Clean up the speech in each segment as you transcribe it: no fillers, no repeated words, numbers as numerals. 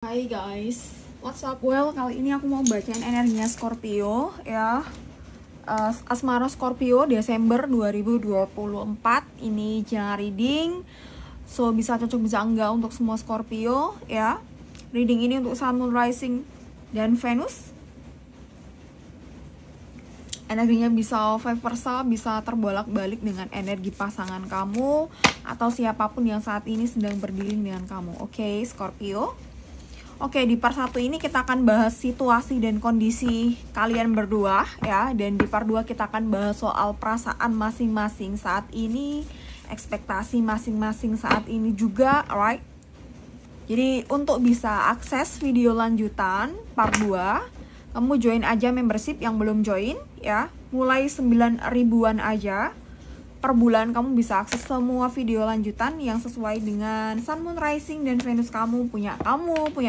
Hai guys, what's up? Well, kali ini aku mau bacain energinya Scorpio ya. Asmara Scorpio Desember 2024. Ini general reading. So bisa cocok bisa enggak untuk semua Scorpio ya. Reading ini untuk Sun, Moon, Rising dan Venus. Energinya bisa vice versa, bisa terbolak-balik dengan energi pasangan kamu atau siapapun yang saat ini sedang berdealing dengan kamu. Oke, Scorpio. Oke, di part 1 ini kita akan bahas situasi dan kondisi kalian berdua ya. Dan di part 2 kita akan bahas soal perasaan masing-masing saat ini, ekspektasi masing-masing saat ini juga, alright? Jadi untuk bisa akses video lanjutan part 2, kamu join aja membership yang belum join ya. Mulai 9 ribuan aja. Per bulan kamu bisa akses semua video lanjutan yang sesuai dengan Sun, Moon, Rising, dan Venus kamu, punya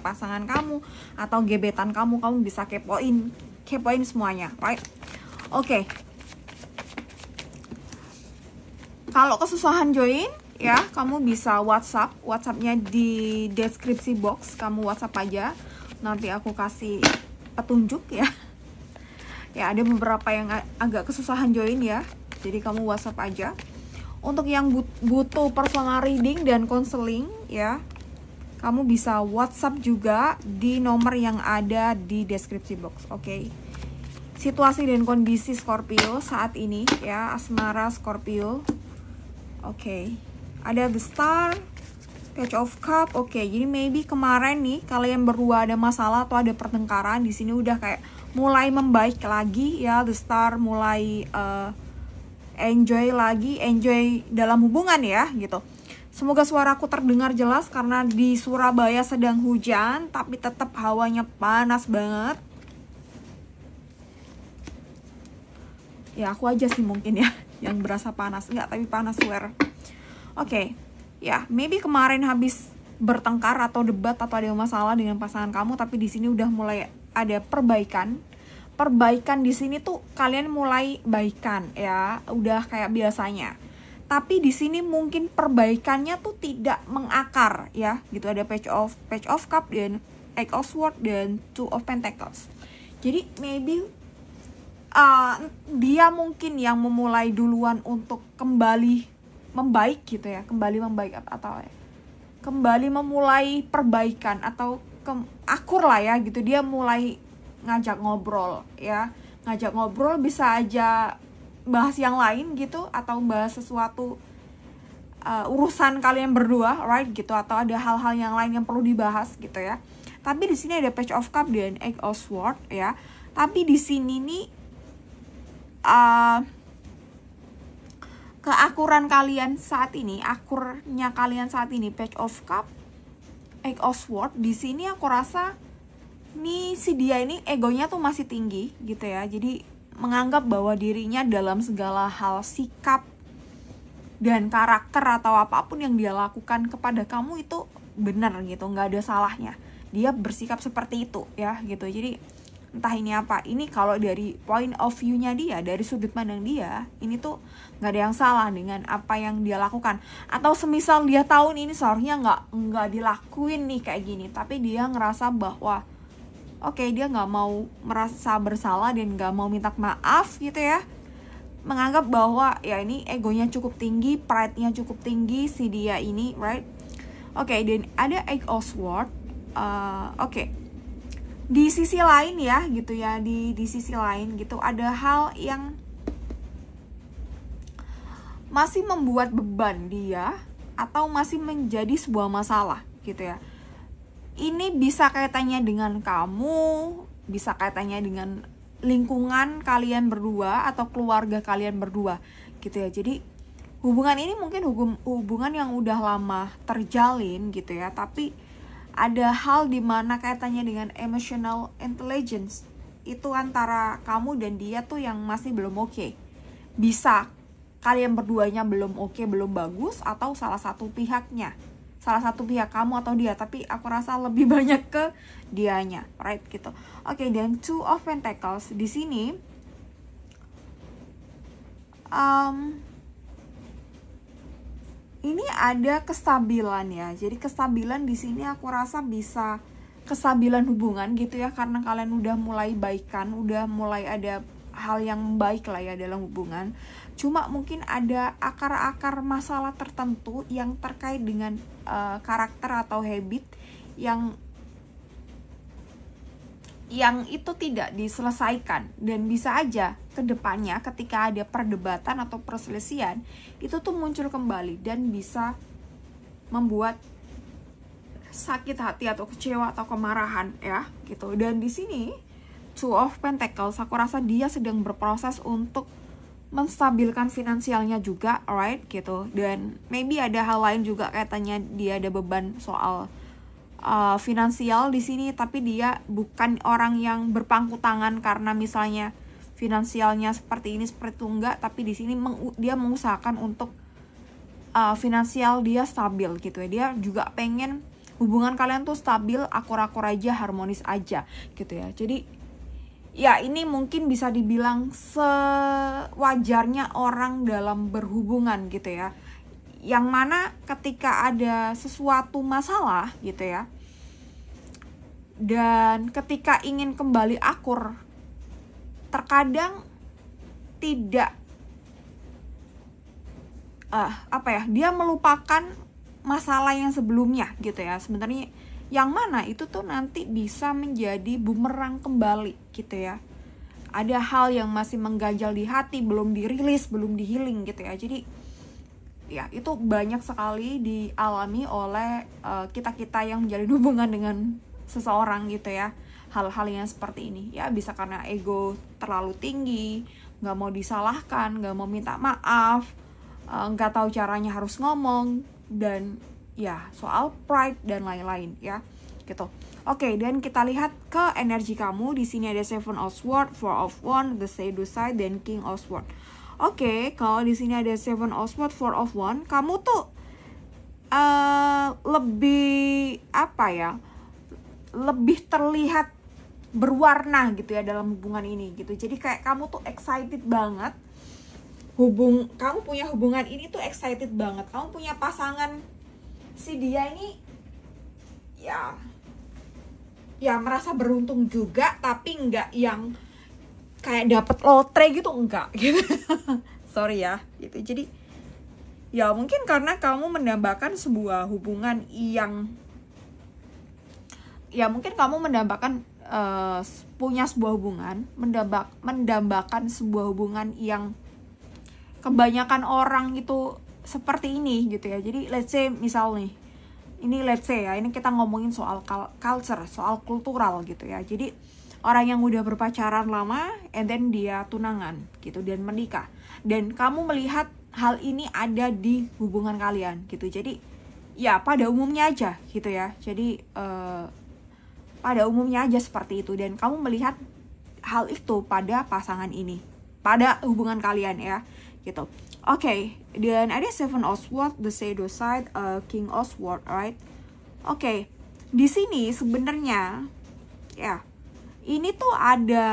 pasangan kamu, atau gebetan kamu bisa kepoin semuanya, right? Oke. Kalau kesusahan join, ya kamu bisa WhatsAppnya di deskripsi box, kamu WhatsApp aja, nanti aku kasih petunjuk ya. Ya ada beberapa yang agak kesusahan join ya. Jadi kamu WhatsApp aja. Untuk yang butuh personal reading dan counseling ya, kamu bisa WhatsApp juga di nomor yang ada di deskripsi box. Oke. Situasi dan kondisi Scorpio saat ini ya, asmara Scorpio. Oke. Ada the Star, Page of Cup. Oke, jadi maybe kemarin nih kalian berdua ada masalah atau ada pertengkaran, di sini udah kayak mulai membaik lagi ya. The Star mulai enjoy dalam hubungan ya gitu. Semoga suaraku terdengar jelas karena di Surabaya sedang hujan tapi tetap hawanya panas banget. Ya aku aja sih mungkin ya yang berasa panas, enggak, tapi panas swear. Oke. Ya, maybe kemarin habis bertengkar atau debat atau ada masalah dengan pasangan kamu, tapi di sini udah mulai ada perbaikan di sini tuh kalian mulai baikan ya, udah kayak biasanya. Tapi di sini mungkin perbaikannya tuh tidak mengakar ya, gitu. Ada Page of Cup dan Eight of Swords dan Two of Pentacles. Jadi maybe dia mungkin yang memulai duluan untuk kembali membaik gitu ya, kembali memulai perbaikan atau akur lah ya gitu. Dia mulai ngajak ngobrol ya, bisa aja bahas yang lain gitu, atau bahas sesuatu urusan kalian berdua, right gitu, atau ada hal-hal yang lain yang perlu dibahas gitu ya. Tapi di sini ada Page of Cup dan Eight of Swords ya. Tapi di sini nih keakuran kalian saat ini, Page of Cup, Eight of Swords, di sini aku rasa nih si dia ini egonya tuh masih tinggi gitu ya. Jadi menganggap bahwa dirinya dalam segala hal, sikap dan karakter atau apapun yang dia lakukan kepada kamu itu benar gitu, nggak ada salahnya. Dia bersikap seperti itu ya gitu. Jadi entah ini apa, ini kalau dari point of view-nya dia, dari sudut pandang dia, ini tuh nggak ada yang salah dengan apa yang dia lakukan. Atau semisal dia tahu ini seharusnya nggak dilakuin nih kayak gini, tapi dia ngerasa bahwa oke, dia nggak mau merasa bersalah dan nggak mau minta maaf gitu ya. Menganggap bahwa ya ini egonya cukup tinggi, pride-nya cukup tinggi si dia ini, right? Oke, dan ada Eight of Swords. Oke. Di sisi lain ya gitu ya, di sisi lain gitu ada hal yang masih membuat beban dia atau masih menjadi sebuah masalah gitu ya. Ini bisa kaitannya dengan kamu, bisa kaitannya dengan lingkungan kalian berdua atau keluarga kalian berdua gitu ya. Jadi hubungan ini mungkin hubungan yang udah lama terjalin gitu ya, tapi ada hal dimana kaitannya dengan emotional intelligence itu antara kamu dan dia tuh yang masih belum oke. Bisa kalian berduanya belum oke, belum bagus, atau salah satu pihak kamu atau dia, tapi aku rasa lebih banyak ke dianya, right gitu. Oke, dan Two of Pentacles di sini ini ada kestabilan ya. Jadi kestabilan di sini aku rasa bisa kestabilan hubungan gitu ya, karena kalian udah mulai baikan, udah mulai ada hal yang baik lah ya dalam hubungan. Cuma mungkin ada akar-akar masalah tertentu yang terkait dengan karakter atau habit yang itu tidak diselesaikan, dan bisa aja kedepannya ketika ada perdebatan atau perselisihan itu tuh muncul kembali dan bisa membuat sakit hati atau kecewa atau kemarahan ya gitu. Dan di sini Two of Pentacles, aku rasa dia sedang berproses untuk menstabilkan finansialnya juga, alright gitu. Dan maybe ada hal lain juga, katanya dia ada beban soal finansial di sini, tapi dia bukan orang yang berpangku tangan karena misalnya finansialnya seperti ini seperti itu, enggak, tapi di sini dia mengusahakan untuk finansial dia stabil gitu ya. Dia juga pengen hubungan kalian tuh stabil, akur-akur aja, harmonis aja gitu ya. Jadi ya ini mungkin bisa dibilang sewajarnya orang dalam berhubungan gitu ya, yang mana ketika ada sesuatu masalah gitu ya, dan ketika ingin kembali akur, terkadang tidak dia melupakan masalah yang sebelumnya gitu ya. Sebenarnya yang mana itu tuh nanti bisa menjadi bumerang kembali gitu ya. Ada hal yang masih mengganjal di hati, belum dirilis, belum dihealing gitu ya. Jadi ya itu banyak sekali dialami oleh kita-kita yang menjalin hubungan dengan seseorang gitu ya. Hal-hal yang seperti ini ya, bisa karena ego terlalu tinggi, nggak mau disalahkan, nggak mau minta maaf, nggak tahu caranya harus ngomong, dan ya soal pride dan lain-lain ya gitu. Oke, dan kita lihat ke energi kamu. Di sini ada Seven of Swords, Four of Wands, The Shadow Side, dan King of Swords. Oke, kalau di sini ada Seven of Swords, Four of Wands, kamu tuh lebih lebih terlihat berwarna gitu ya dalam hubungan ini gitu. Jadi kayak kamu tuh excited banget. Kamu punya hubungan ini tuh excited banget. Kamu punya pasangan, si dia ini ya merasa beruntung juga, tapi enggak yang kayak dapet lotre gitu, enggak gitu. Sorry ya gitu. Jadi ya mungkin karena kamu mendambakan sebuah hubungan yang punya sebuah hubungan, mendambakan sebuah hubungan yang kebanyakan orang itu seperti ini gitu ya. Jadi let's say misal nih, ini kita ngomongin soal culture, soal kultural gitu ya. Jadi orang yang udah berpacaran lama and then dia tunangan gitu dan menikah, dan kamu melihat hal ini ada di hubungan kalian gitu. Jadi ya pada umumnya aja gitu ya. Jadi pada umumnya aja seperti itu, dan kamu melihat hal itu pada pasangan ini, pada hubungan kalian ya gitu. Oke, dan ada Seven of Swords, The Shadow Side, King of Swords, right? Oke, di sini sebenarnya ya ini tuh ada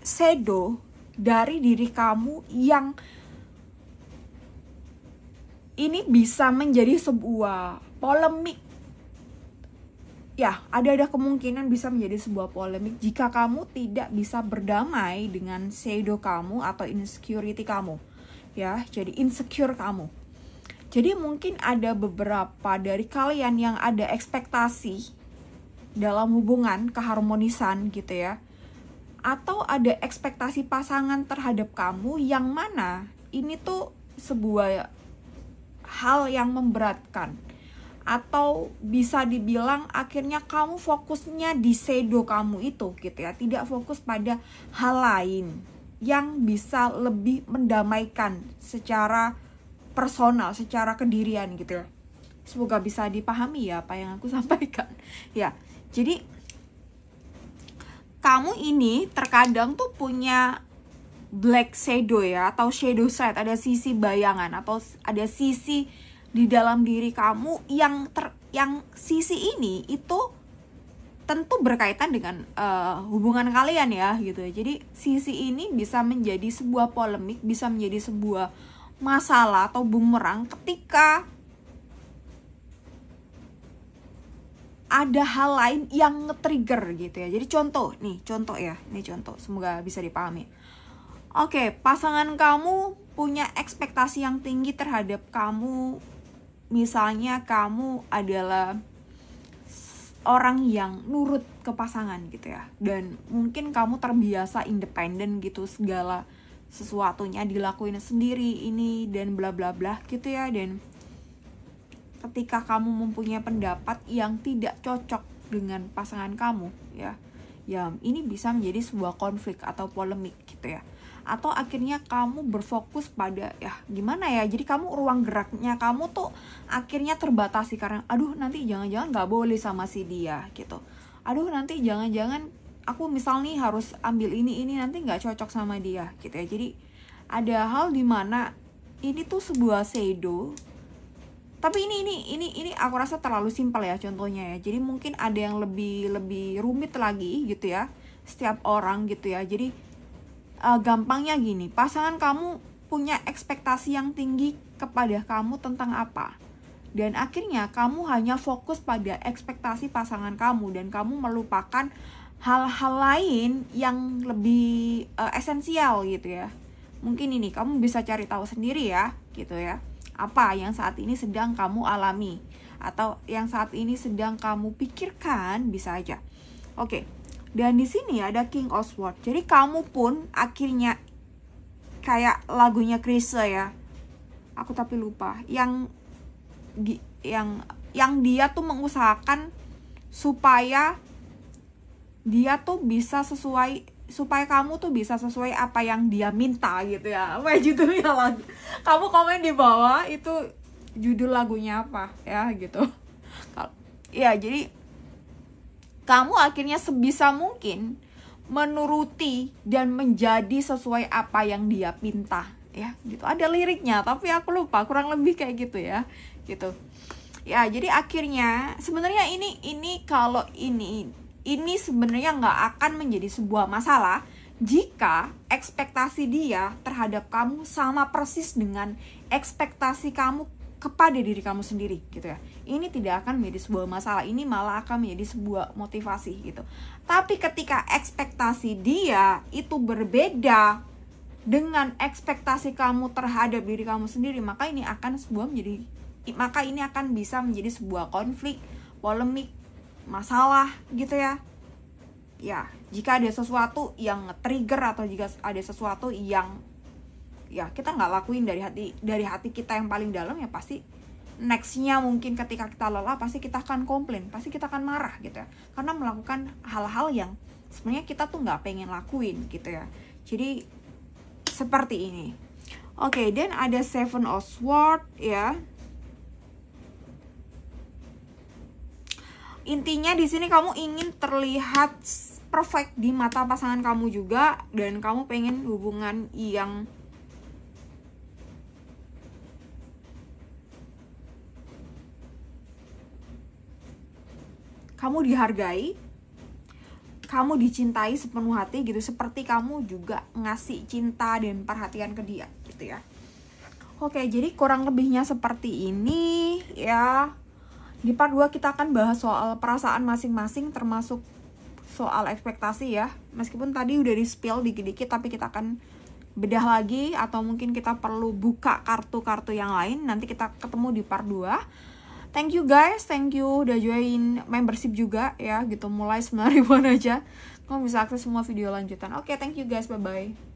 shadow dari diri kamu yang ini bisa menjadi sebuah polemik. Ya, ada kemungkinan bisa menjadi sebuah polemik jika kamu tidak bisa berdamai dengan shadow kamu atau insecurity kamu. Ya, jadi insecure kamu. Jadi mungkin ada beberapa dari kalian yang ada ekspektasi dalam hubungan keharmonisan gitu ya. Atau ada ekspektasi pasangan terhadap kamu yang mana ini tuh sebuah hal yang memberatkan. Atau bisa dibilang akhirnya kamu fokusnya di shadow kamu itu gitu ya, tidak fokus pada hal lain yang bisa lebih mendamaikan secara personal, secara kedirian gitu ya. Semoga bisa dipahami ya apa yang aku sampaikan ya. Jadi kamu ini terkadang tuh punya black shadow ya, atau shadow side, ada sisi bayangan atau ada sisi di dalam diri kamu yang sisi ini itu tentu berkaitan dengan hubungan kalian ya gitu. Jadi sisi ini bisa menjadi sebuah polemik, bisa menjadi sebuah masalah atau bumerang ketika ada hal lain yang nge-trigger gitu ya. Jadi contoh ya, ini contoh, semoga bisa dipahami. Oke, pasangan kamu punya ekspektasi yang tinggi terhadap kamu. Misalnya kamu adalah orang yang nurut ke pasangan gitu ya, dan mungkin kamu terbiasa independen gitu, segala sesuatunya dilakuin sendiri ini dan bla bla bla gitu ya. Dan ketika kamu mempunyai pendapat yang tidak cocok dengan pasangan kamu ya ini bisa menjadi sebuah konflik atau polemik gitu ya. Atau akhirnya kamu berfokus pada gimana ya, jadi kamu ruang geraknya kamu tuh akhirnya terbatasi karena aduh nanti jangan-jangan gak boleh sama si dia gitu, aduh nanti jangan-jangan aku misalnya harus ambil ini nanti gak cocok sama dia gitu ya. Jadi ada hal dimana ini tuh sebuah shadow, tapi ini aku rasa terlalu simpel ya contohnya ya. Jadi mungkin ada yang lebih rumit lagi gitu ya, setiap orang gitu ya. Jadi gampangnya gini, pasangan kamu punya ekspektasi yang tinggi kepada kamu tentang apa, dan akhirnya kamu hanya fokus pada ekspektasi pasangan kamu dan kamu melupakan hal-hal lain yang lebih esensial gitu ya. Mungkin ini kamu bisa cari tahu sendiri ya gitu ya, apa yang saat ini sedang kamu alami atau yang saat ini sedang kamu pikirkan, bisa aja. Oke. Dan di sini ada King of Swords. Jadi kamu pun akhirnya kayak lagunya Chrisye ya. Aku tapi lupa. Yang dia tuh mengusahakan supaya dia tuh bisa supaya kamu tuh bisa sesuai apa yang dia minta gitu ya. Apa judulnya lagu? Kamu komen di bawah itu judul lagunya apa ya gitu. Ya, jadi kamu akhirnya sebisa mungkin menuruti dan menjadi sesuai apa yang dia minta ya gitu. Ada liriknya tapi aku lupa, kurang lebih kayak gitu ya gitu. Ya, jadi akhirnya sebenarnya ini kalau ini sebenarnya nggak akan menjadi sebuah masalah jika ekspektasi dia terhadap kamu sama persis dengan ekspektasi kamu kepada diri kamu sendiri gitu ya. Ini tidak akan menjadi sebuah masalah, ini malah akan menjadi sebuah motivasi gitu. Tapi ketika ekspektasi dia itu berbeda dengan ekspektasi kamu terhadap diri kamu sendiri, maka ini akan bisa menjadi sebuah konflik, polemik, masalah gitu ya. Ya, jika ada sesuatu yang trigger atau jika ada sesuatu yang kita nggak lakuin dari hati kita yang paling dalam, ya pasti nextnya mungkin ketika kita lelah pasti kita akan komplain, pasti kita akan marah gitu ya, karena melakukan hal-hal yang sebenarnya kita tuh nggak pengen lakuin gitu ya. Jadi seperti ini. Oke, dan ada Seven of Swords ya. Intinya di sini kamu ingin terlihat perfect di mata pasangan kamu juga, dan kamu pengen hubungan yang kamu dihargai, kamu dicintai sepenuh hati gitu, seperti kamu juga ngasih cinta dan perhatian ke dia gitu ya. Oke, jadi kurang lebihnya seperti ini ya. Di part 2 kita akan bahas soal perasaan masing-masing, termasuk soal ekspektasi ya. Meskipun tadi udah di-spill dikit-dikit, tapi kita akan bedah lagi, atau mungkin kita perlu buka kartu-kartu yang lain. Nanti kita ketemu di part 2. Thank you guys, thank you udah join membership juga ya gitu. Mulai 9.000-an aja kamu bisa akses semua video lanjutan. Oke, thank you guys, bye-bye.